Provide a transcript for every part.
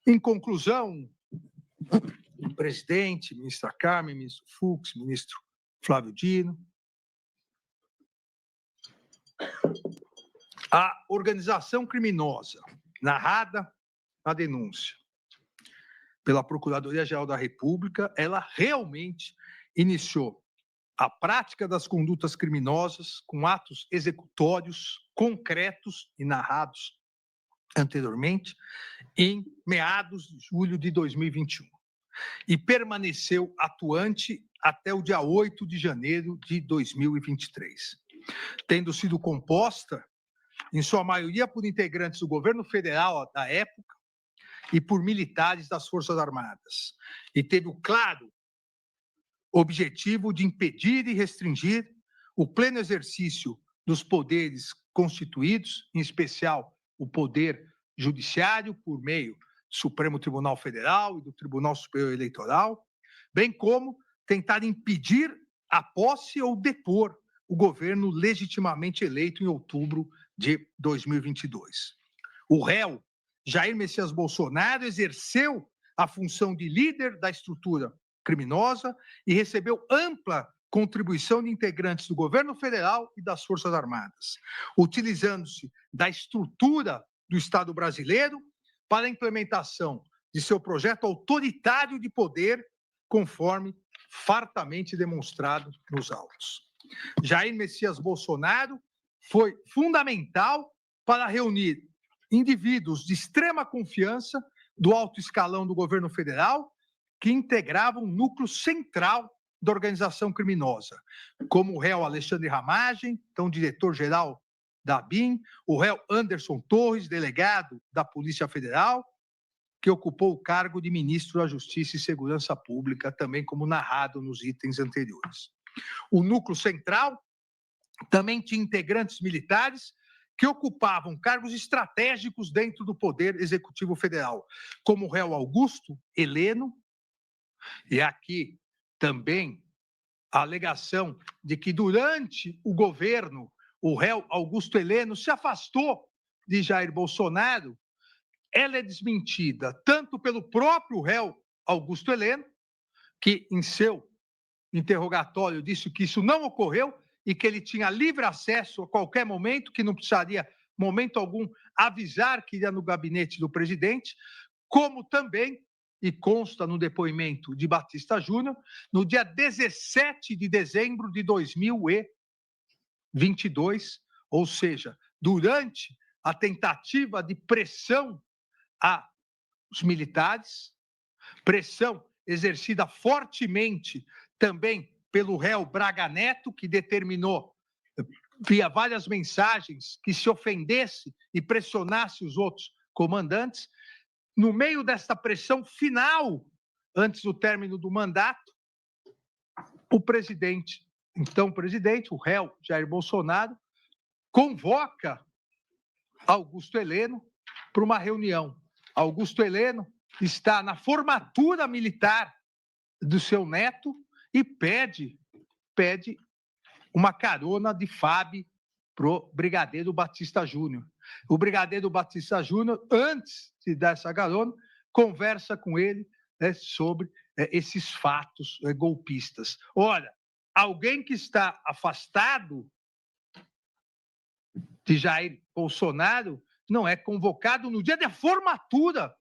Em conclusão, o presidente, ministra Carmen, ministro Fux, ministro Flávio Dino, a organização criminosa narrada na denúncia pela Procuradoria-Geral da República, ela realmente iniciou a prática das condutas criminosas com atos executórios concretos e narrados anteriormente, em meados de julho de 2021, e permaneceu atuante até o dia 8 de janeiro de 2023, tendo sido composta, em sua maioria, por integrantes do governo federal da época e por militares das Forças Armadas, e teve o claro objetivo de impedir e restringir o pleno exercício dos poderes constituídos, em especial o poder judiciário, por meio do Supremo Tribunal Federal e do Tribunal Superior Eleitoral, bem como tentar impedir a posse ou depor o governo legitimamente eleito em outubro de 2022. O réu, Jair Messias Bolsonaro, exerceu a função de líder da estrutura criminosa e recebeu ampla contribuição de integrantes do governo federal e das Forças Armadas, utilizando-se da estrutura do Estado brasileiro para a implementação de seu projeto autoritário de poder, conforme fartamente demonstrado nos autos. Jair Messias Bolsonaro foi fundamental para reunir indivíduos de extrema confiança do alto escalão do governo federal que integravam um núcleo central da organização criminosa, como o réu Alexandre Ramagem, então diretor-geral da ABIN, o réu Anderson Torres, delegado da Polícia Federal, que ocupou o cargo de ministro da Justiça e Segurança Pública, também como narrado nos itens anteriores. O núcleo central também tinha integrantes militares que ocupavam cargos estratégicos dentro do Poder Executivo Federal, como o réu Augusto Heleno, e aqui também a alegação de que durante o governo o réu Augusto Heleno se afastou de Jair Bolsonaro, ela é desmentida tanto pelo próprio réu Augusto Heleno, que em seu interrogatório disse que isso não ocorreu e que ele tinha livre acesso a qualquer momento, que não precisaria, momento algum, avisar que iria no gabinete do presidente, como também, e consta no depoimento de Batista Júnior, no dia 17 de dezembro de 2022, ou seja, durante a tentativa de pressão aos militares, pressão exercida fortemente também pelo réu Braga Neto, que determinou, via várias mensagens, que se ofendesse e pressionasse os outros comandantes. No meio desta pressão final, antes do término do mandato, o presidente, então presidente, o réu Jair Bolsonaro, convoca Augusto Heleno para uma reunião. Augusto Heleno está na formatura militar do seu neto e pede uma carona de FAB para o brigadeiro Batista Júnior. O brigadeiro Batista Júnior, antes de dar essa carona, conversa com ele sobre esses fatos golpistas. Olha, alguém que está afastado de Jair Bolsonaro não é convocado no dia da formatura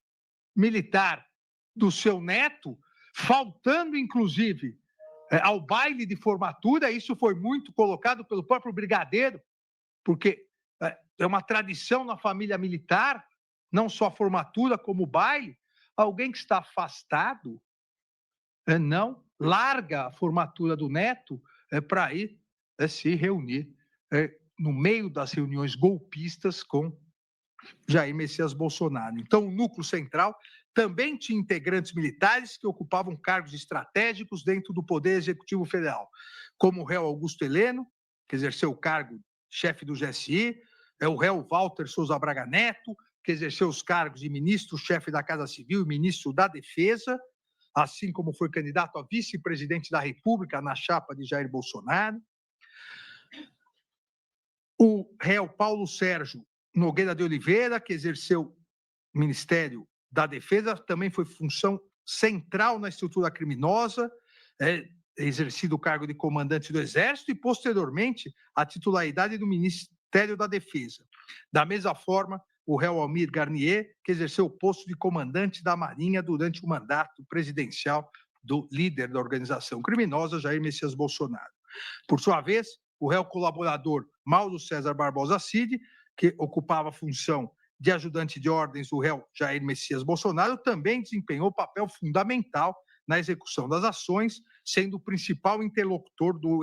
militar do seu neto, faltando, inclusive, ao baile de formatura. Isso foi muito colocado pelo próprio brigadeiro, porque é uma tradição na família militar, não só a formatura como o baile. Alguém que está afastado não larga a formatura do neto para ir se reunir no meio das reuniões golpistas com Jair Messias Bolsonaro. Então, o núcleo central também tinha integrantes militares que ocupavam cargos estratégicos dentro do Poder Executivo Federal, como o réu Augusto Heleno, que exerceu o cargo de chefe do GSI, o réu Walter Souza Braga Neto, que exerceu os cargos de ministro-chefe da Casa Civil e ministro da Defesa, assim como foi candidato a vice-presidente da República na chapa de Jair Bolsonaro. O réu Paulo Sérgio Nogueira de Oliveira, que exerceu o Ministério da Defesa também foi função central na estrutura criminosa, exercido o cargo de comandante do Exército e, posteriormente, a titularidade do Ministério da Defesa. Da mesma forma, o réu Almir Garnier, que exerceu o posto de comandante da Marinha durante o mandato presidencial do líder da organização criminosa, Jair Messias Bolsonaro. Por sua vez, o réu colaborador Mauro César Barbosa Cid, que ocupava a função de ajudante de ordens do réu Jair Messias Bolsonaro, também desempenhou papel fundamental na execução das ações, sendo o principal interlocutor do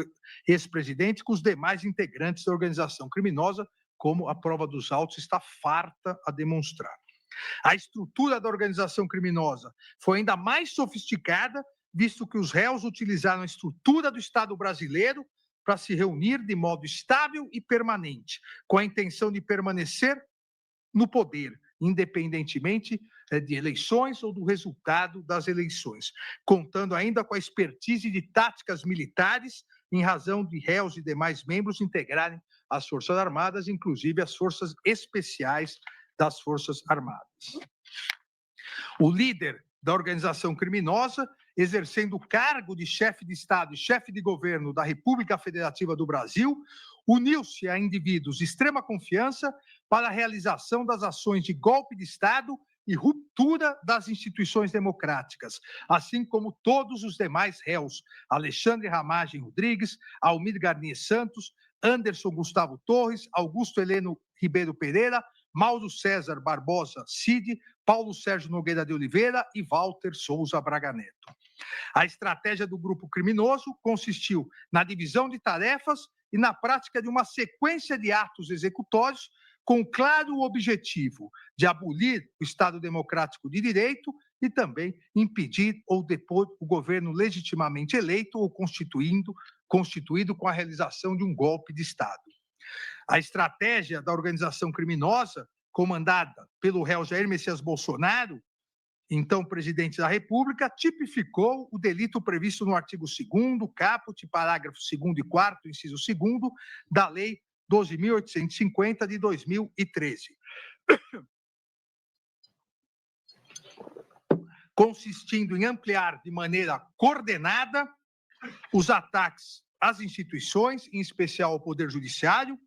ex-presidente com os demais integrantes da organização criminosa, como a prova dos autos está farta a demonstrar. A estrutura da organização criminosa foi ainda mais sofisticada, visto que os réus utilizaram a estrutura do Estado brasileiro para se reunir de modo estável e permanente, com a intenção de permanecer no poder, independentemente de eleições ou do resultado das eleições, contando ainda com a expertise de táticas militares, em razão de réus e demais membros integrarem as Forças Armadas, inclusive as Forças Especiais das Forças Armadas. O líder da organização criminosa, exercendo o cargo de chefe de Estado e chefe de governo da República Federativa do Brasil, uniu-se a indivíduos de extrema confiança para a realização das ações de golpe de Estado e ruptura das instituições democráticas, assim como todos os demais réus, Alexandre Ramagem Rodrigues, Almir Garnier Santos, Anderson Gustavo Torres, Augusto Heleno Ribeiro Pereira, Mauro César Barbosa Cid, Paulo Sérgio Nogueira de Oliveira e Walter Souza Braga Neto. A estratégia do grupo criminoso consistiu na divisão de tarefas e na prática de uma sequência de atos executórios com claro objetivo de abolir o Estado Democrático de Direito e também impedir ou depor o governo legitimamente eleito ou constituído com a realização de um golpe de Estado. A estratégia da organização criminosa, comandada pelo réu Jair Messias Bolsonaro, então presidente da República, tipificou o delito previsto no artigo 2º, caput, parágrafo 2º e 4º, inciso 2º, da Lei 12.850 de 2013. Consistindo em ampliar de maneira coordenada os ataques às instituições, em especial ao Poder Judiciário,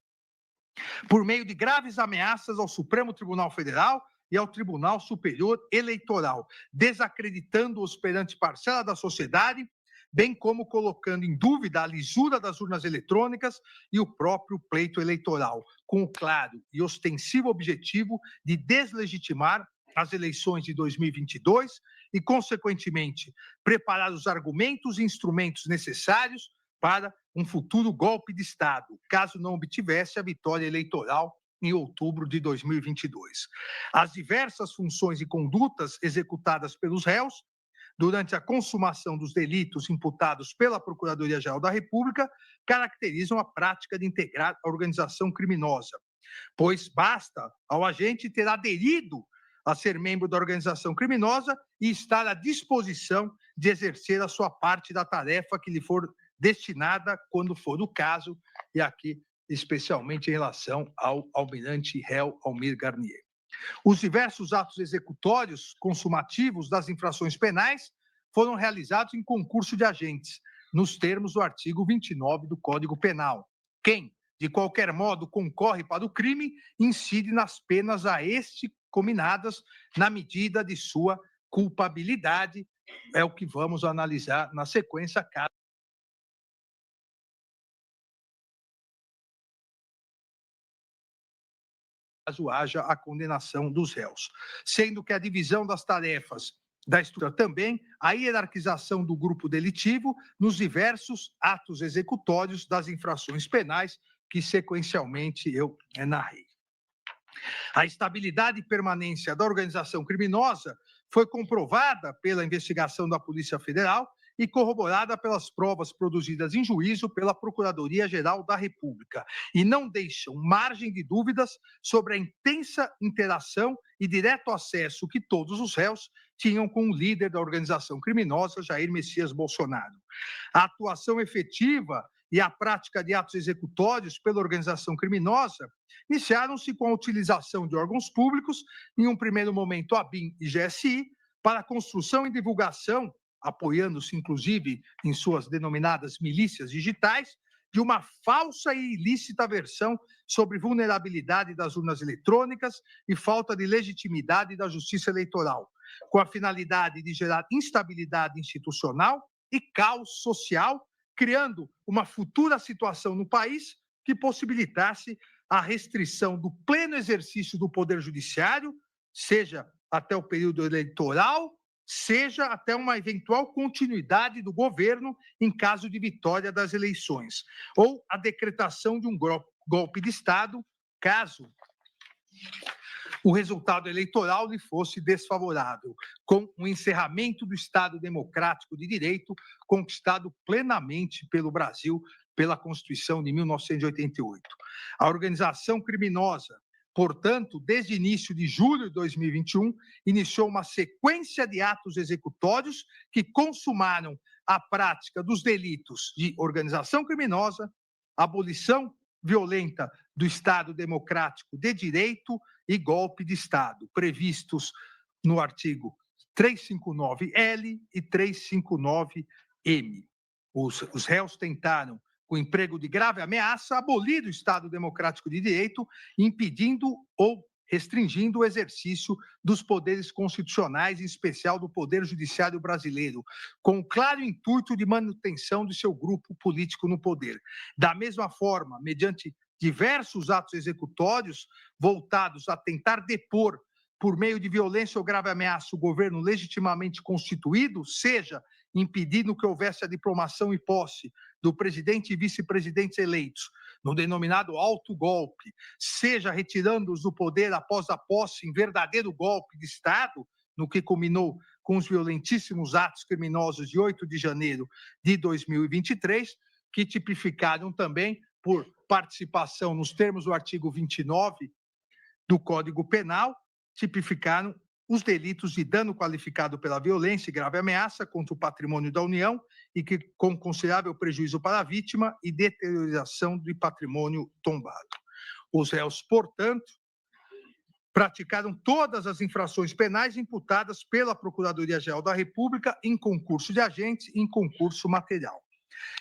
por meio de graves ameaças ao Supremo Tribunal Federal e ao Tribunal Superior Eleitoral, desacreditando-os perante parcela da sociedade, bem como colocando em dúvida a lisura das urnas eletrônicas e o próprio pleito eleitoral, com o claro e ostensivo objetivo de deslegitimar as eleições de 2022 e, consequentemente, preparar os argumentos e instrumentos necessários para um futuro golpe de Estado, caso não obtivesse a vitória eleitoral em outubro de 2022. As diversas funções e condutas executadas pelos réus durante a consumação dos delitos imputados pela Procuradoria-Geral da República caracterizam a prática de integrar a organização criminosa, pois basta ao agente ter aderido a ser membro da organização criminosa e estar à disposição de exercer a sua parte da tarefa que lhe for destinada, quando for o caso, e aqui especialmente em relação ao almirante réu Almir Garnier. Os diversos atos executórios consumativos das infrações penais foram realizados em concurso de agentes, nos termos do artigo 29 do Código Penal. Quem, de qualquer modo, concorre para o crime, incide nas penas a este cominadas na medida de sua culpabilidade. É o que vamos analisar na sequência, caso haja a condenação dos réus. Sendo que a divisão das tarefas da estrutura também, a hierarquização do grupo delitivo nos diversos atos executórios das infrações penais que sequencialmente eu narrei. A estabilidade e permanência da organização criminosa foi comprovada pela investigação da Polícia Federal e corroborada pelas provas produzidas em juízo pela Procuradoria-Geral da República, e não deixam margem de dúvidas sobre a intensa interação e direto acesso que todos os réus tinham com o líder da organização criminosa, Jair Messias Bolsonaro. A atuação efetiva e a prática de atos executórios pela organização criminosa iniciaram-se com a utilização de órgãos públicos, em um primeiro momento ABIN e GSI, para a construção e divulgação, apoiando-se inclusive em suas denominadas milícias digitais, de uma falsa e ilícita versão sobre vulnerabilidade das urnas eletrônicas e falta de legitimidade da justiça eleitoral, com a finalidade de gerar instabilidade institucional e caos social, criando uma futura situação no país que possibilitasse a restrição do pleno exercício do Poder Judiciário, seja até o período eleitoral, seja até uma eventual continuidade do governo em caso de vitória das eleições, ou a decretação de um golpe de Estado, caso o resultado eleitoral lhe fosse desfavorável, com o encerramento do Estado Democrático de Direito conquistado plenamente pelo Brasil pela Constituição de 1988. A organização criminosa, portanto, desde início de julho de 2021, iniciou uma sequência de atos executórios que consumaram a prática dos delitos de organização criminosa, abolição violenta do Estado Democrático de Direito e golpe de Estado, previstos no artigo 359L e 359M. Os réus tentaram, com emprego de grave ameaça, abolir o Estado Democrático de Direito, impedindo ou restringindo o exercício dos poderes constitucionais, em especial do Poder Judiciário brasileiro, com o claro intuito de manutenção de seu grupo político no poder. Da mesma forma, mediante diversos atos executórios voltados a tentar depor, por meio de violência ou grave ameaça, o governo legitimamente constituído, seja impedindo que houvesse a diplomação e posse do presidente e vice-presidentes eleitos, no denominado autogolpe, seja retirando-os do poder após a posse em verdadeiro golpe de Estado, no que culminou com os violentíssimos atos criminosos de 8 de janeiro de 2023, que tipificaram também por participação nos termos do artigo 29 do Código Penal, tipificaram os delitos de dano qualificado pela violência e grave ameaça contra o patrimônio da União e que com considerável prejuízo para a vítima e deterioração de patrimônio tombado. Os réus, portanto, praticaram todas as infrações penais imputadas pela Procuradoria-Geral da República em concurso de agentes e em concurso material.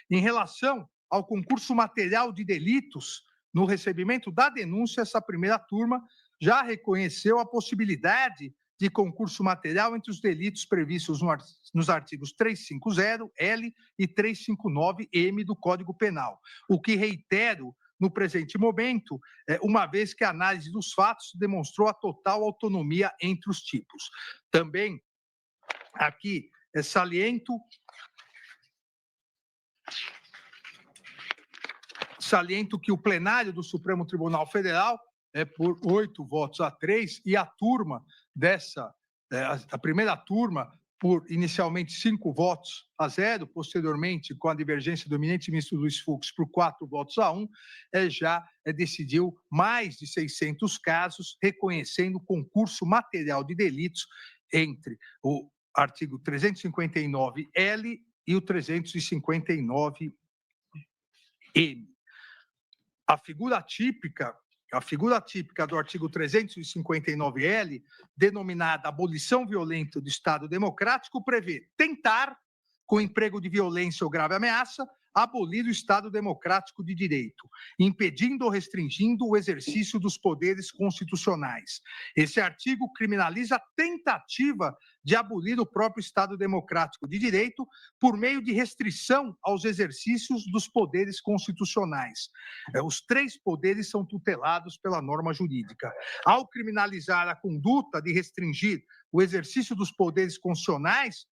Em relação ao concurso material de delitos, no recebimento da denúncia, essa primeira turma já reconheceu a possibilidade de concurso material entre os delitos previstos nos artigos 350L e 359M do Código Penal, o que reitero no presente momento, uma vez que a análise dos fatos demonstrou a total autonomia entre os tipos. Também aqui saliento que o plenário do Supremo Tribunal Federal, por 8 votos a 3, e a turma a primeira turma, por inicialmente 5 votos a 0, posteriormente, com a divergência do eminente ministro Luiz Fux, por 4 votos a 1, já decidiu mais de 600 casos, reconhecendo o concurso material de delitos entre o artigo 359L e o 359M. A figura típica do artigo 359L, denominada abolição violenta do Estado Democrático, prevê tentar, com emprego de violência ou grave ameaça, abolir o Estado Democrático de Direito, impedindo ou restringindo o exercício dos poderes constitucionais. Esse artigo criminaliza a tentativa de abolir o próprio Estado Democrático de Direito por meio de restrição aos exercícios dos poderes constitucionais. Os 3 poderes são tutelados pela norma jurídica. Ao criminalizar a conduta de restringir o exercício dos poderes constitucionais,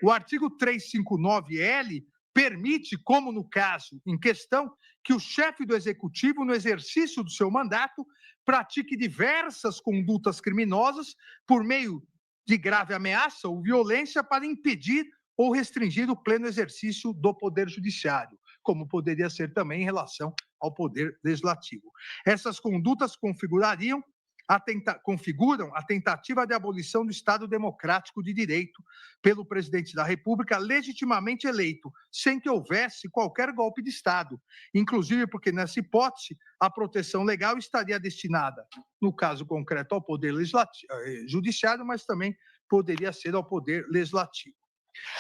o artigo 359L permite, como no caso em questão, que o chefe do Executivo, no exercício do seu mandato, pratique diversas condutas criminosas por meio de grave ameaça ou violência para impedir ou restringir o pleno exercício do Poder Judiciário, como poderia ser também em relação ao Poder Legislativo. Essas condutas configurariam configuram a tentativa de abolição do Estado democrático de direito pelo presidente da República legitimamente eleito, sem que houvesse qualquer golpe de Estado, inclusive porque, nessa hipótese, a proteção legal estaria destinada, no caso concreto, ao Poder Judiciário, mas também poderia ser ao Poder Legislativo.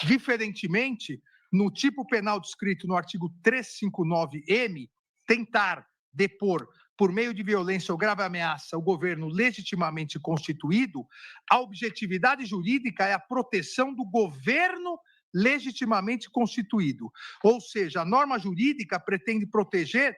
Diferentemente, no tipo penal descrito no artigo 359-M, tentar depor por meio de violência ou grave ameaça o governo legitimamente constituído, a objetividade jurídica é a proteção do governo legitimamente constituído. Ou seja, a norma jurídica pretende proteger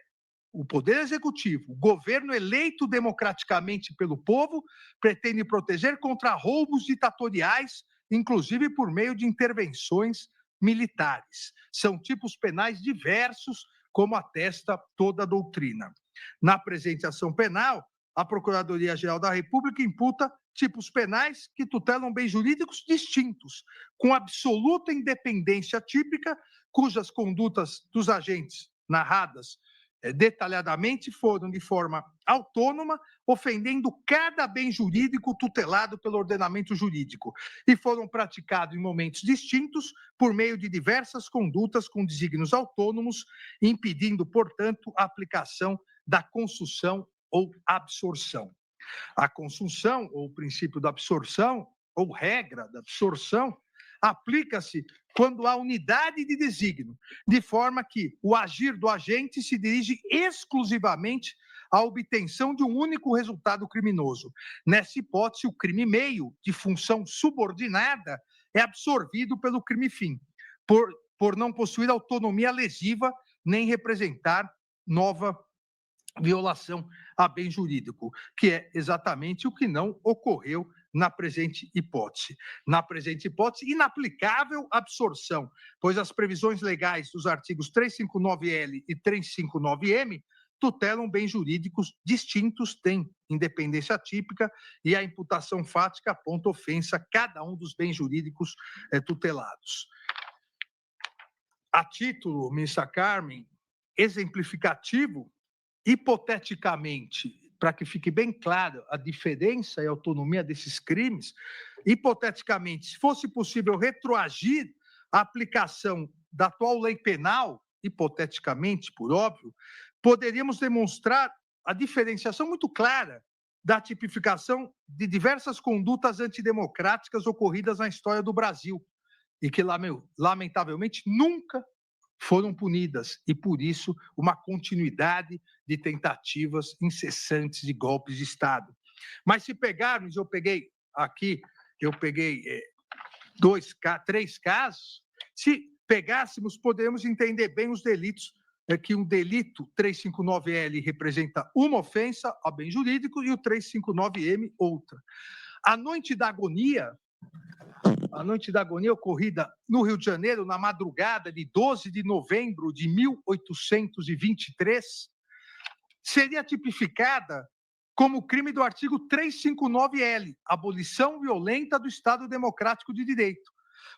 o Poder Executivo, o governo eleito democraticamente pelo povo, pretende proteger contra roubos ditatoriais, inclusive por meio de intervenções militares. São tipos penais diversos, como atesta toda a doutrina. Na presente ação penal, a Procuradoria-Geral da República imputa tipos penais que tutelam bens jurídicos distintos, com absoluta independência típica, cujas condutas dos agentes narradas detalhadamente foram de forma autônoma, ofendendo cada bem jurídico tutelado pelo ordenamento jurídico, e foram praticados em momentos distintos por meio de diversas condutas com desígnios autônomos, impedindo, portanto, a aplicação da consunção ou absorção. A consunção, ou o princípio da absorção, ou regra da absorção, aplica-se quando há unidade de desígnio, de forma que o agir do agente se dirige exclusivamente à obtenção de um único resultado criminoso. Nessa hipótese, o crime meio, de função subordinada, é absorvido pelo crime fim, por não possuir autonomia lesiva nem representar nova violação a bem jurídico, que é exatamente o que não ocorreu na presente hipótese. Na presente hipótese, inaplicável absorção, pois as previsões legais dos artigos 359L e 359M tutelam bens jurídicos distintos, têm independência típica, e a imputação fática aponta ofensa a cada um dos bens jurídicos tutelados. A título, ministra Carmen, exemplificativo, hipoteticamente, para que fique bem claro a diferença e a autonomia desses crimes, hipoteticamente, se fosse possível retroagir a aplicação da atual lei penal, hipoteticamente, por óbvio, poderíamos demonstrar a diferenciação muito clara da tipificação de diversas condutas antidemocráticas ocorridas na história do Brasil e que, lamentavelmente, nunca foram punidas, e por isso uma continuidade de tentativas incessantes de golpes de Estado. Mas se pegarmos, eu peguei três casos, se pegássemos, poderíamos entender bem os delitos, que um delito 359L representa uma ofensa a bem jurídico e o 359M outra. A noite da agonia ocorrida no Rio de Janeiro, na madrugada de 12 de novembro de 1823, seria tipificada como crime do artigo 359L, abolição violenta do Estado Democrático de Direito,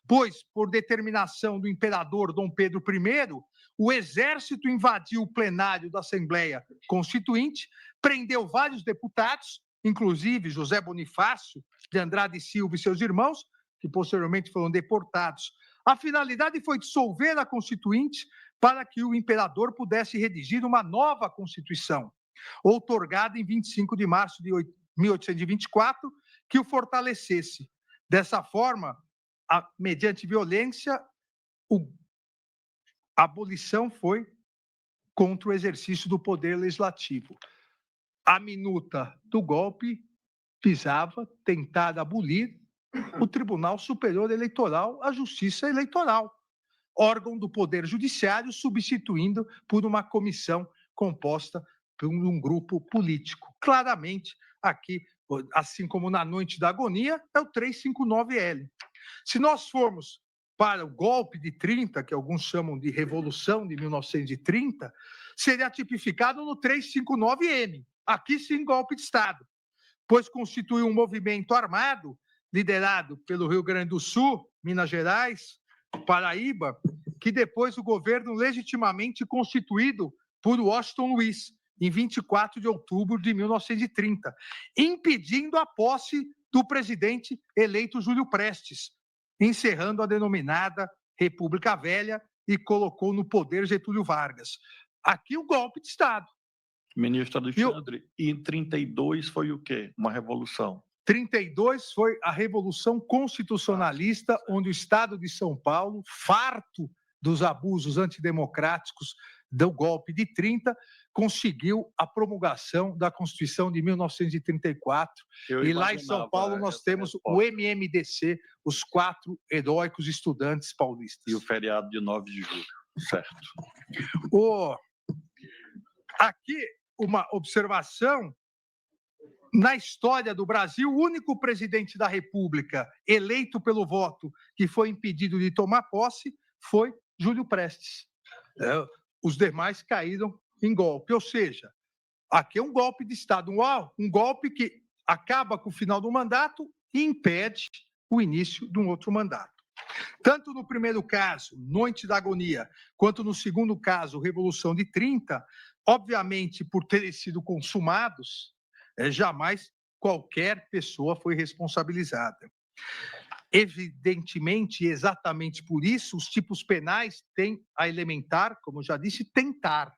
pois, por determinação do imperador Dom Pedro I, o exército invadiu o plenário da Assembleia Constituinte, prendeu vários deputados, inclusive José Bonifácio de Andrade Silva e seus irmãos, que posteriormente foram deportados. A finalidade foi dissolver a Constituinte para que o imperador pudesse redigir uma nova Constituição, outorgada em 25 de março de 1824, que o fortalecesse. Dessa forma, mediante violência, a abolição foi contra o exercício do poder legislativo. A minuta do golpe visava tentar abolir o Tribunal Superior Eleitoral, a Justiça Eleitoral, órgão do Poder Judiciário, substituindo por uma comissão composta por um grupo político. Claramente, aqui, assim como na noite da agonia, é o 359L. Se nós formos para o golpe de 30, que alguns chamam de Revolução de 1930, seria tipificado no 359M. Aqui sim, golpe de Estado, pois constitui um movimento armado liderado pelo Rio Grande do Sul, Minas Gerais, Paraíba, que depois o governo legitimamente constituído por Washington Luiz em 24 de outubro de 1930, impedindo a posse do presidente eleito Júlio Prestes, encerrando a denominada República Velha e colocou no poder Getúlio Vargas. Aqui o golpe de Estado. Ministro Alexandre, e em 32 foi o quê? Uma revolução. 32 foi a Revolução Constitucionalista, onde o Estado de São Paulo, farto dos abusos antidemocráticos do golpe de 30, conseguiu a promulgação da Constituição de 1934. E lá em São Paulo nós temos o MMDC, os 4 heróicos estudantes paulistas. E o feriado de 9 de julho, certo. Aqui, uma observação. Na história do Brasil, o único presidente da República eleito pelo voto que foi impedido de tomar posse foi Júlio Prestes. Os demais caíram em golpe. Ou seja, aqui é um golpe de Estado, um golpe que acaba com o final do mandato e impede o início de um outro mandato. Tanto no primeiro caso, Noite da Agonia, quanto no segundo caso, Revolução de 30, obviamente, por terem sido consumados, jamais qualquer pessoa foi responsabilizada. Evidentemente, exatamente por isso, os tipos penais têm a elementar, como eu já disse, tentar.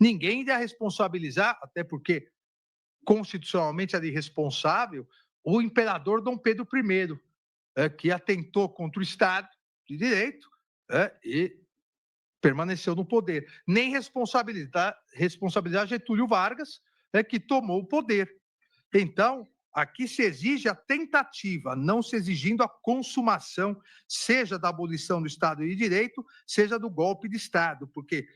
Ninguém irá responsabilizar, até porque constitucionalmente era irresponsável, o imperador Dom Pedro I, que atentou contra o Estado de Direito e permaneceu no poder. Nem responsabilizar Getúlio Vargas, que tomou o poder. Então, aqui se exige a tentativa, não se exigindo a consumação, seja da abolição do Estado de Direito, seja do golpe de Estado, porque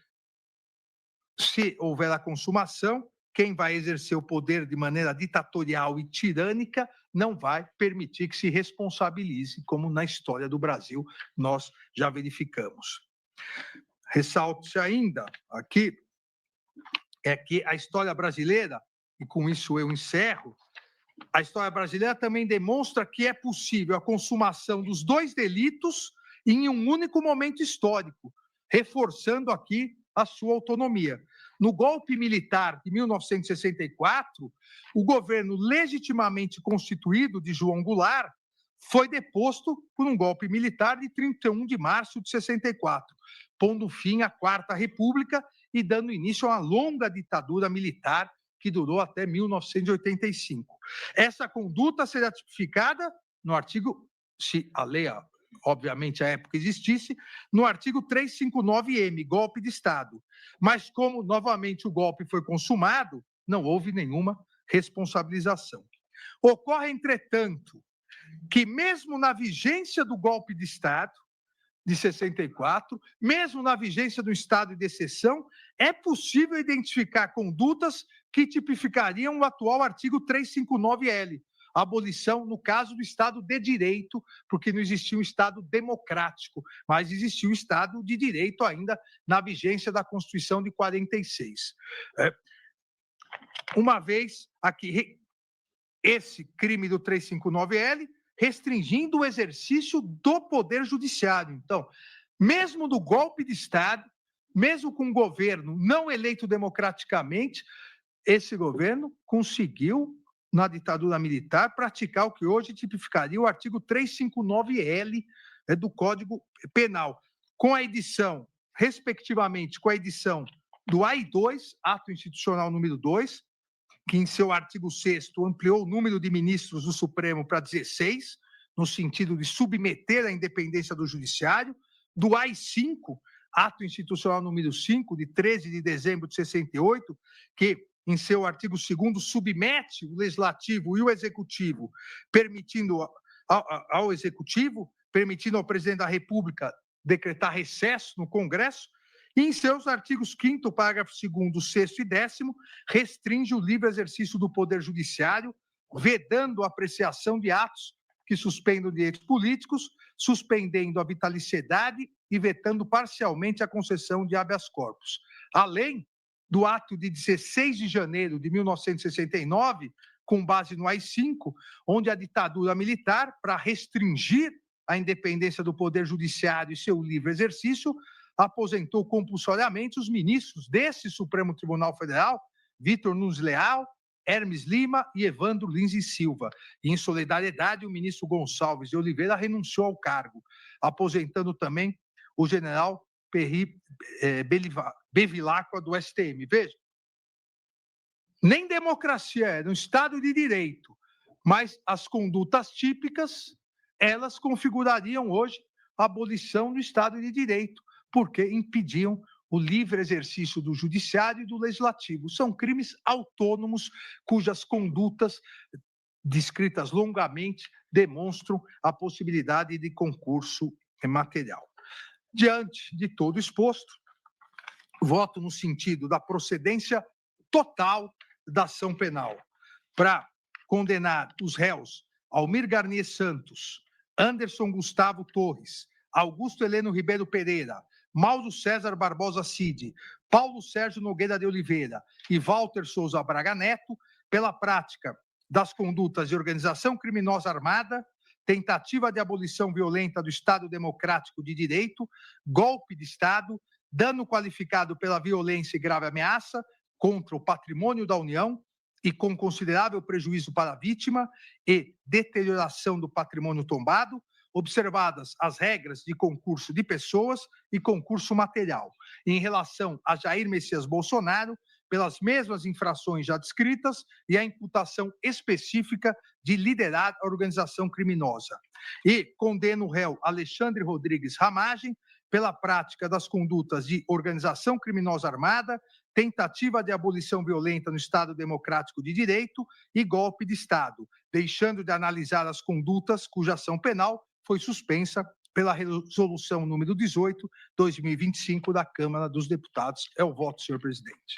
se houver a consumação, quem vai exercer o poder de maneira ditatorial e tirânica não vai permitir que se responsabilize, como na história do Brasil nós já verificamos. Ressalte-se ainda aqui que a história brasileira, e com isso eu encerro, a história brasileira também demonstra que é possível a consumação dos 2 delitos em um único momento histórico, reforçando aqui a sua autonomia. No golpe militar de 1964, o governo legitimamente constituído de João Goulart foi deposto por um golpe militar de 31 de março de 64, pondo fim à Quarta República e dando início a uma longa ditadura militar que durou até 1985. Essa conduta será tipificada no artigo, se a lei, obviamente, à época existisse, no artigo 359-M, golpe de Estado. Mas como, novamente, o golpe foi consumado, não houve nenhuma responsabilização. Ocorre, entretanto, que mesmo na vigência do golpe de Estado, de 64, mesmo na vigência do estado de exceção, é possível identificar condutas que tipificariam o atual artigo 359-L, a abolição, no caso do Estado de Direito, porque não existia um Estado democrático, mas existia um Estado de Direito ainda na vigência da Constituição de 46. Uma vez aqui, esse crime do 359-L restringindo o exercício do Poder Judiciário. Então, mesmo no golpe de Estado, mesmo com um governo não eleito democraticamente, esse governo conseguiu, na ditadura militar, praticar o que hoje tipificaria o artigo 359-L do Código Penal, com a edição, respectivamente, com a edição do AI-2, Ato Institucional número 2, que em seu artigo 6º ampliou o número de ministros do Supremo para 16, no sentido de submeter a independência do Judiciário, do AI-5, Ato Institucional número 5, de 13 de dezembro de 68, que em seu artigo 2º submete o Legislativo e o Executivo, permitindo ao Executivo, permitindo ao Presidente da República decretar recesso no Congresso, e em seus artigos 5º, parágrafo 2º, 6º e 10º, restringe o livre exercício do Poder Judiciário, vedando a apreciação de atos que suspendam direitos políticos, suspendendo a vitaliciedade e vetando parcialmente a concessão de habeas corpus. Além do ato de 16 de janeiro de 1969, com base no AI-5, onde a ditadura militar, para restringir a independência do Poder Judiciário e seu livre exercício, aposentou compulsoriamente os ministros desse Supremo Tribunal Federal, Vitor Nunes Leal, Hermes Lima e Evandro Lins e Silva. E, em solidariedade, o ministro Gonçalves de Oliveira renunciou ao cargo, aposentando também o general Bevilacqua do STM. Veja, nem democracia era um Estado de Direito, mas as condutas típicas, elas configurariam hoje a abolição do Estado de Direito, porque impediam o livre exercício do judiciário e do legislativo. São crimes autônomos cujas condutas, descritas longamente, demonstram a possibilidade de concurso material. Diante de todo exposto, voto no sentido da procedência total da ação penal para condenar os réus Almir Garnier Santos, Anderson Gustavo Torres, Augusto Heleno Ribeiro Pereira, Mauro César Barbosa Cid, Paulo Sérgio Nogueira de Oliveira e Walter Souza Braga Neto pela prática das condutas de organização criminosa armada, tentativa de abolição violenta do Estado Democrático de Direito, golpe de Estado, dano qualificado pela violência e grave ameaça contra o patrimônio da União e com considerável prejuízo para a vítima e deterioração do patrimônio tombado, observadas as regras de concurso de pessoas e concurso material. Em relação a Jair Messias Bolsonaro, pelas mesmas infrações já descritas e a imputação específica de liderar a organização criminosa. E condena o réu Alexandre Rodrigues Ramagem pela prática das condutas de organização criminosa armada, tentativa de abolição violenta no Estado Democrático de Direito e golpe de Estado, deixando de analisar as condutas cuja ação penal foi suspensa pela resolução número 18/2025 da Câmara dos Deputados. É o voto, senhor presidente.